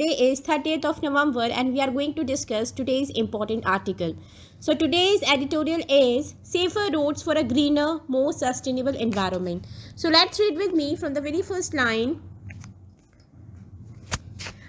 today is 30th of November and we are going to discuss today's important article. So today's editorial is Safer Roads for a Greener, More Sustainable Environment. So let's read with me from the very first line.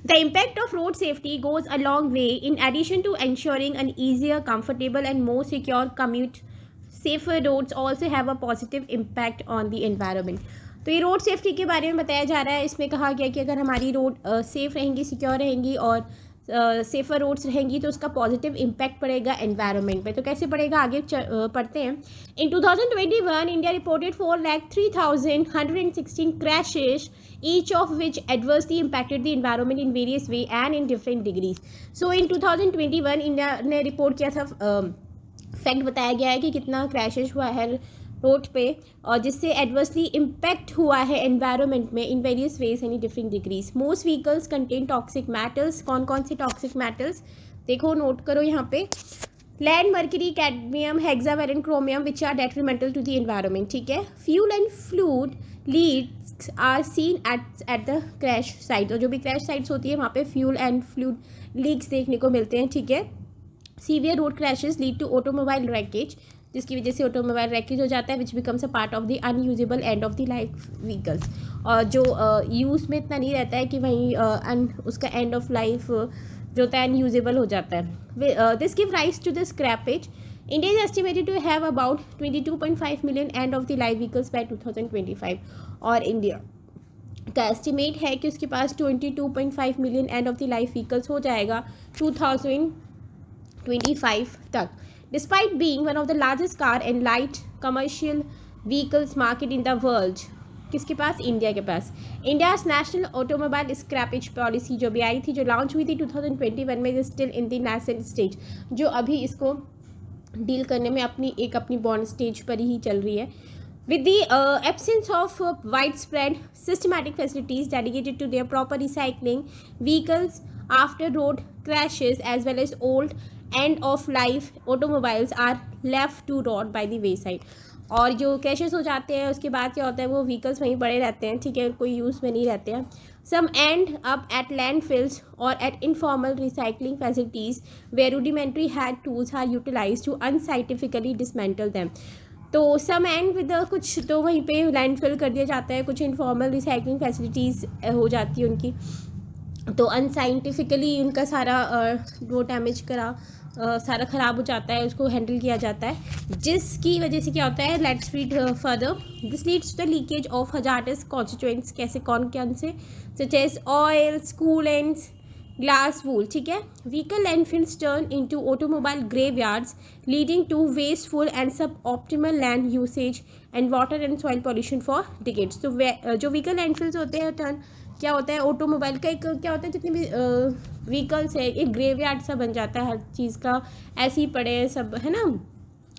The impact of road safety goes a long way. In addition to ensuring an easier, comfortable and more secure commute, safer roads also have a positive impact on the environment. तो ये road safety के बारे में बताया जा रहा है. इसमें कहा गया कि अगर हमारी रोड सेफ़ रहेंगी, सिक्योर रहेंगी और सेफ़र रोड्स रहेंगी तो उसका पॉजिटिव इम्पैक्ट पड़ेगा एनवायरनमेंट पे. तो कैसे पड़ेगा आगे पढ़ते हैं. इन 2021 India reported 4,03,116 crashes, each of which adversely impacted the environment in various way and in different degrees. So in 2021 India ने रिपोर्ट किया था, फैक्ट बताया गया है कि कितना क्रैशेज हुआ है रोड पे और जिससे एडवर्सली इम्पैक्ट हुआ है एनवायरनमेंट में in various ways and different degrees. Most vehicles contain toxic metals. कौन कौन से टॉक्सिक मेटल्स देखो, नोट करो यहाँ पे. Land, mercury, cadmium, hexavalent, chromium which are detrimental to the environment. ठीक है. Fuel and fluid leads are seen at the crash site. और जो भी क्रैश साइट्स होती है वहाँ पे फ्यूल एंड फ्लूइड लीक्स देखने को मिलते हैं. ठीक है. Severe road crashes lead to automobile wreckage, जिसकी वजह से ऑटोमोबाइल रैकेज हो जाता है which becomes a part of the unusable end of the life vehicles. और जो यूज़ में इतना नहीं रहता है कि वहीं उसका एंड ऑफ लाइफ जो होता है अनयूजेबल हो जाता है. This give rise to the scrappage. India is estimated to have about 22.5 million end of the life vehicles by 2025. और इंडिया का एस्टिमेट है कि उसके पास 22.5 million end of the life vehicles हो जाएगा 2025 तक. Despite being one of the largest car and light commercial vehicles market in the world, किसके पास? इंडिया के पास. India's national automobile scrappage policy जो भी आई थी, जो लॉन्च हुई थी 2021 में, is still in the nascent stage, जो अभी इसको डील करने में अपनी बॉन्ड स्टेज पर ही चल रही है. With the absence of widespread systematic facilities dedicated to their proper recycling, vehicles after road crashes as well as old end of life automobiles are left to rot by the wayside. और जो crashes हो जाते हैं उसके बाद क्या होता है, वो व्हीकल्स वहीं पड़े रहते हैं. ठीक है. कोई यूज़ में नहीं रहते हैं. Some end up at landfills or at informal recycling facilities where rudimentary hand tools are utilized to unscientifically dismantle them. तो सम एंड विद कुछ तो वहीं पे लैंडफिल कर दिया जाता है, कुछ इनफॉर्मल रिसाइकलिंग फैसिलिटीज़ हो जाती है उनकी, तो अनसाइंटिफिकली उनका सारा वो डैमेज सारा ख़राब हो जाता है, उसको हैंडल किया जाता है, जिसकी वजह से क्या होता है. Let's read further. This leads to the leakage of hazardous constituents. कैसे, कौन कौन से, such as oil, coolants, glass wool. ठीक है. Vehicle landfills turn into automobile graveyards leading to wasteful and suboptimal land usage and water and soil pollution for decades. तो जो vehicle landfills होते हैं टर्न क्या होता है, ऑटोमोबाइल का एक क्या होता है, जितने भी व्हीकल्स है एक ग्रेवयार्ड सा बन जाता है, हर चीज़ का ऐसे ही पड़े हैं सब, है ना,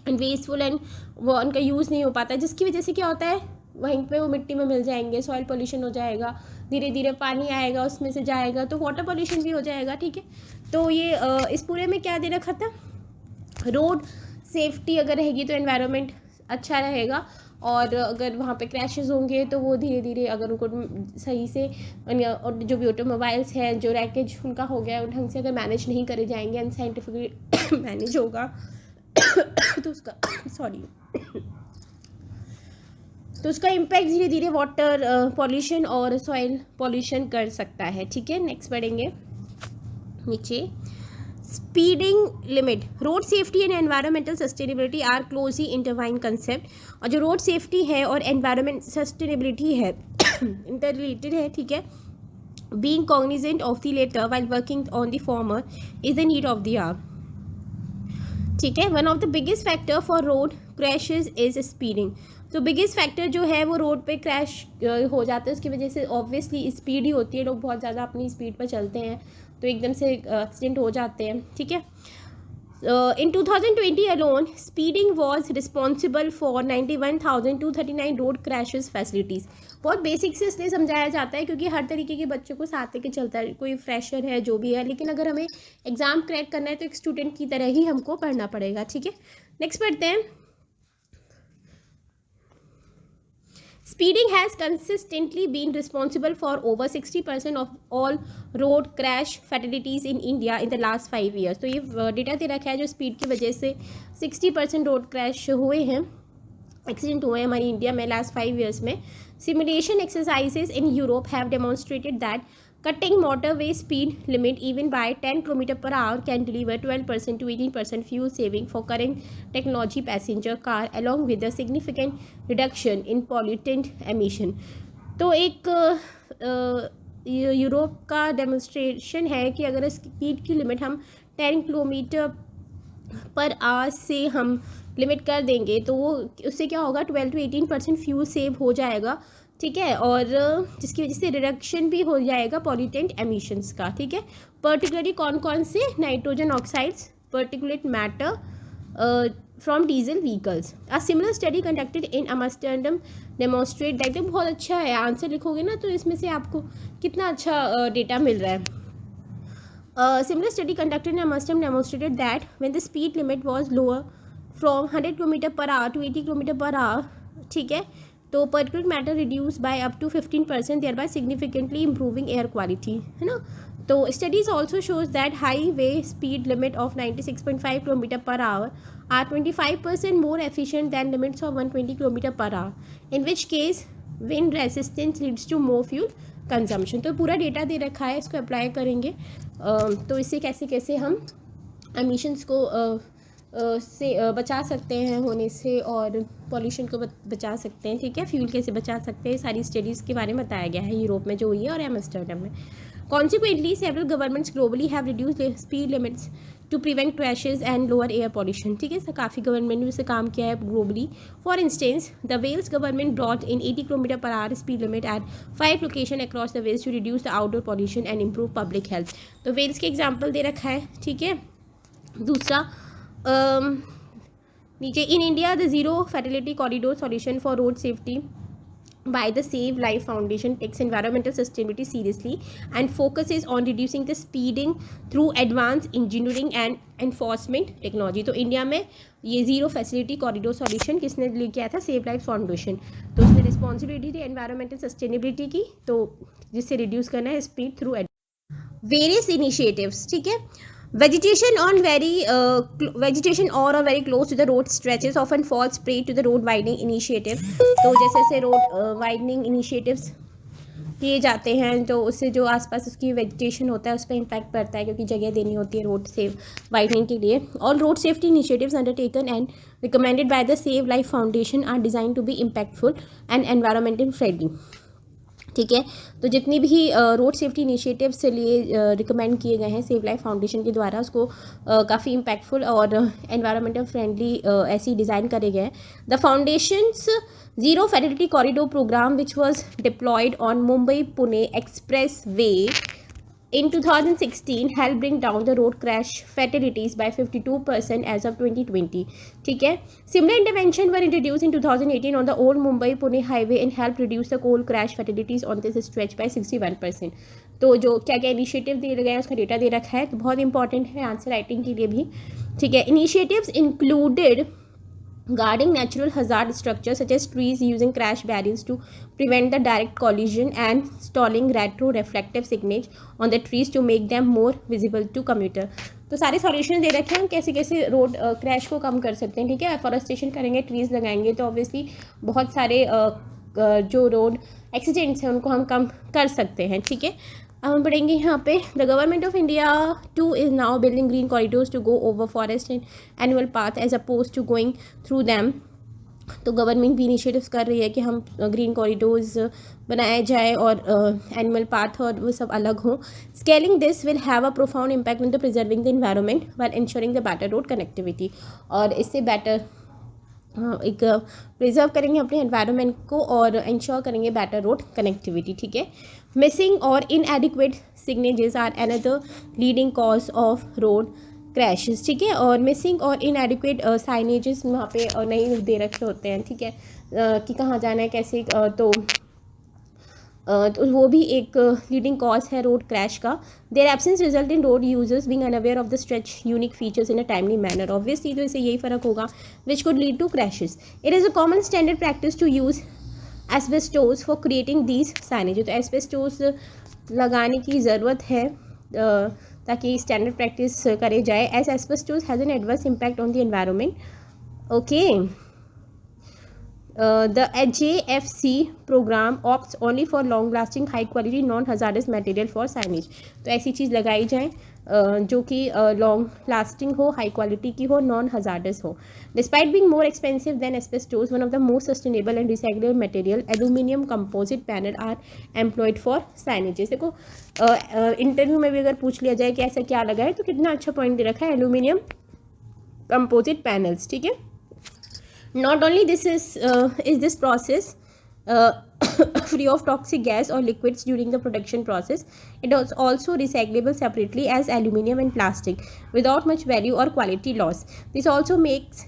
एंड वेस्टफुल एंड वो उनका यूज़ नहीं हो पाता है, जिसकी वजह से क्या होता है वहीं पे वो मिट्टी में मिल जाएंगे, सॉइल पोल्यूशन हो जाएगा, धीरे धीरे पानी आएगा उसमें से जाएगा तो वाटर पोल्यूशन भी हो जाएगा. ठीक है. तो ये इस पूरे में क्या दे रखा था, रोड सेफ्टी अगर रहेगी तो एनवायरनमेंट अच्छा रहेगा, और अगर वहाँ पे क्रैशेस होंगे तो वो धीरे धीरे अगर उनको सही से, और जो भी ऑटोमोबाइल्स हैं जो रैकेज उनका हो गया ढंग से अगर मैनेज नहीं करे जाएंगे, अनसाइंटिफिकली मैनेज होगा तो उसका तो उसका इम्पैक्ट धीरे धीरे वाटर पॉल्यूशन और सॉइल पॉल्यूशन कर सकता है. ठीक है. नेक्स्ट पढ़ेंगे नीचे. Speeding limit. Road safety and environmental sustainability are closely intertwined concept. और जो रोड सेफ्टी है और एनवायरमेंट सस्टेनेबिलिटी है इंटर रिलेटेड है. ठीक है. Being cognizant of the latter while working on the former is the need of the hour. ठीक है. One of the biggest factor for road crashes is speeding. तो biggest factor जो है वो रोड पे क्रैश हो जाता है, उसकी वजह से ऑब्वियसली स्पीड ही होती है, लोग बहुत ज़्यादा अपनी स्पीड पर चलते हैं तो एकदम से एक्सीडेंट हो जाते हैं. ठीक है. इन 2020 alone speeding was responsible for 91,239 road crashes facilities. बहुत बेसिक से इसलिए समझाया जाता है क्योंकि हर तरीके के बच्चों को साथ लेके चलता है, कोई फ्रेशर है जो भी है, लेकिन अगर हमें एग्ज़ाम क्रैक करना है तो एक स्टूडेंट की तरह ही हमको पढ़ना पड़ेगा. ठीक है. नेक्स्ट पढ़ते हैं. Speeding has consistently been responsible for over 60% of all road crash fatalities in India in the last 5 years. तो ये डेटा दे रखा है जो स्पीड की वजह से 60% रोड क्रैश हुए हैं, एक्सीडेंट हुए हैं हमारी इंडिया में लास्ट 5 years में. Simulation exercises in Europe have demonstrated that cutting motorway speed limit even by 10 km/h can deliver 12% to 18% fuel saving for current technology passenger car along with a significant reduction in pollutant emission. तो एक Europe का demonstration है कि अगर speed की limit हम 10 km/h से हम लिमिट कर देंगे तो वो उससे क्या होगा 12 to 18% फ्यूल सेव हो जाएगा, ठीक है, और जिसकी वजह से रिडक्शन भी हो जाएगा पॉल्यूटेंट एमिशंस का, ठीक है. पर्टिकुलरली कौन कौन से, nitrogen oxides, particulate matter from diesel vehicles. A similar study conducted in Amsterdam demonstrate that. बहुत अच्छा है, आंसर लिखोगे ना तो इसमें से आपको कितना अच्छा डेटा मिल रहा है. Similar study conducted in Amsterdam demonstrated that when the speed limit was lower from 100 km/h to 80 km/h, ठीक है, तो particulate matter reduced by up to 15%, thereby significantly improving air quality, है ना. तो studies also shows that highway speed limit of 96.5 km/h are 25% more efficient than limits of 120 km/h, in which case wind resistance leads to more fuel consumption. तो पूरा data दे रखा है, इसको apply करेंगे तो इससे कैसे कैसे हम एमिशंस को से बचा सकते हैं होने से और पॉल्यूशन को बचा सकते हैं, ठीक है, फ्यूल कैसे बचा सकते हैं, सारी स्टडीज़ के बारे में बताया गया है यूरोप में जो हुई है और एम्स्टर्डम में. Consequently, several governments globally have reduced their speed limits to prevent crashes and lower air pollution. ठीक है, काफ़ी गवर्नमेंट ने इसे काम किया है globally. For instance the Wales government brought in 80 km/h speed limit at 5 location across the Wales to reduce the outdoor pollution and improve public health. तो Wales के एग्जाम्पल दे रखा है, ठीक है. दूसरा नीचे, in India the zero fatality corridor solution for road safety by the Save Life Foundation takes environmental sustainability seriously and focuses on reducing the speeding through advanced engineering and enforcement technology. तो India में ये zero facility corridor solution किसने लेके आया था, save Life foundation. तो उसने responsibility थी एनवायरमेंटल सस्टेनेबिलिटी की, तो जिससे रिड्यूस करना है स्पीड थ्रू वेरियस इनिशिएटिव्स, ठीक है. Vegetation or very close to the road stretches often falls prey to the road widening initiative. तो जैसे जैसे रोड वाइडनिंग इनिशिएटिव्स किए जाते हैं तो उससे जो आसपास उसकी वेजिटेशन होता है उस पर इम्पैक्ट पड़ता है, क्योंकि जगह देनी होती है रोड सेव वाइडनिंग के लिए. All road safety initiatives undertaken and recommended by the Save Life Foundation are design to be impactful and environmental friendly, ठीक है. तो जितनी भी रोड सेफ्टी इनिशिएटिव्स से लिए रिकमेंड किए गए हैं सेव लाइफ फाउंडेशन के द्वारा, उसको काफ़ी इम्पैक्टफुल और एनवायरमेंटल फ्रेंडली ऐसी डिज़ाइन करे गए हैं. The foundation's zero fatality corridor programme which was deployed on Mumbai Pune expressway in 2016 helped bring down the road crash fatalities by 52% as of 2020, ठीक है. Similar intervention were introduced in 2018 on the old Mumbai-Pune highway and helped reduce the coal crash fatalities on this stretch by 61%. तो जो क्या क्या initiative दिए गए हैं उसका डेटा दे रखा है, तो बहुत इंपॉर्टेंट है आंसर राइटिंग के लिए भी, ठीक है. Initiatives included guarding natural hazard structures such as trees, using crash barriers to prevent the direct collision and installing retro-reflective signage on the trees to make them more visible to commuter. तो सारे solution दे रखे हैं कैसे कैसे road crash को कम कर सकते हैं, ठीक है. फॉरेस्टेशन करेंगे, ट्रीज़ लगाएंगे तो ऑब्वियसली बहुत सारे जो रोड एक्सीडेंट्स हैं उनको हम कम कर सकते हैं, ठीक है. अब हम पढ़ेंगे यहाँ पे, the government of India too is now building green corridors to go over forest and annual path as oppose to going through them. तो गवर्नमेंट भी इनिशिएटिव्स कर रही है कि हम ग्रीन कॉरिडोर्स बनाए जाए और एनिमल पाथ और वो सब अलग हों. Scaling this will have a profound impact on the preserving the environment while ensuring the better road connectivity. और इससे बेटर एक प्रिजर्व करेंगे अपने एनवायरनमेंट को और इंश्योर करेंगे बेटर रोड कनेक्टिविटी, ठीक है. मिसिंग और inadequate signages are another leading cause of road crashes, ठीक है. और मिसिंग और इनएडिक्वेट साइनेजेस वहाँ पे नहीं दे रखे होते हैं, ठीक है, कि कहाँ जाना है कैसे, तो वो भी एक लीडिंग कॉज है रोड क्रैश का. Their absence result in road users being unaware of the stretch unique features in a timely manner. Obviously तो इससे यही फ़र्क होगा which could lead to crashes. It is a common standard practice to use asbestos for creating these signage. तो asbestos लगाने की ज़रूरत है ताकि स्टैंडर्ड प्रैक्टिस करे जाए। As asbestos has an adverse impact on the environment. Okay, the JFC program opts only for long lasting high quality non hazardous material for signage। तो ऐसी चीज़ लगाई जाए जो कि लॉन्ग लास्टिंग हो, हाई क्वालिटी की हो, नॉन हजार्डस हो। Despite being more expensive than asbestos, one of the most sustainable and recyclable material aluminium composite panel are employed for signages. देखो इंटरव्यू में भी अगर पूछ लिया जाए कि ऐसा क्या लगा है तो कितना अच्छा पॉइंट दे रखा है, एल्यूमिनियम कंपोजिट पैनल्स। ठीक है, not only this is this process free of toxic gas or liquids during the production process, it is also recyclable separately as aluminium and plastic without much value or quality loss. This also makes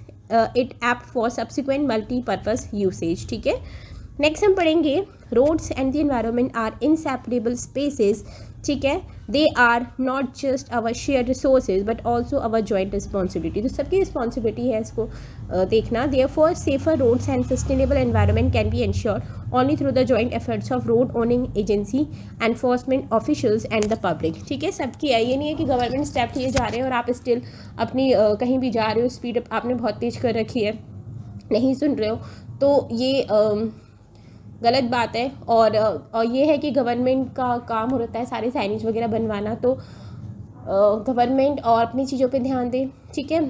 it apt for subsequent multi-purpose usage। ठीक है, next हम पढ़ेंगे roads and the environment are inseparable spaces. ठीक है, they are not just our share resources but also our joint responsibility. तो सबकी responsibility है इसको देखना। Therefore safer roads and sustainable environment can be ensured only through the joint efforts of road owning agency, enforcement officials and the public. ठीक है, सबकी है, ये नहीं है कि गवर्नमेंट स्टेप लिए जा रहे हैं और आप स्टिल अपनी कहीं भी जा रहे हो, स्पीड आपने बहुत तेज़ कर रखी है, नहीं सुन रहे हो, तो ये गलत बात है। और ये है कि गवर्नमेंट का काम होता है सारे साइनेज वगैरह बनवाना, तो गवर्नमेंट और अपनी चीज़ों पे ध्यान दे। ठीक है,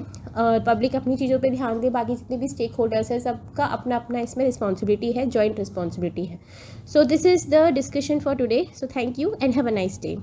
पब्लिक अपनी चीज़ों पे ध्यान दे, बाकी जितने भी स्टेक होल्डर्स हैं सबका अपना अपना इसमें रिस्पॉन्सिबिलिटी है, जॉइंट रिस्पॉन्सिबिलिटी है। So this is the discussion for today. So thank you and have a nice day.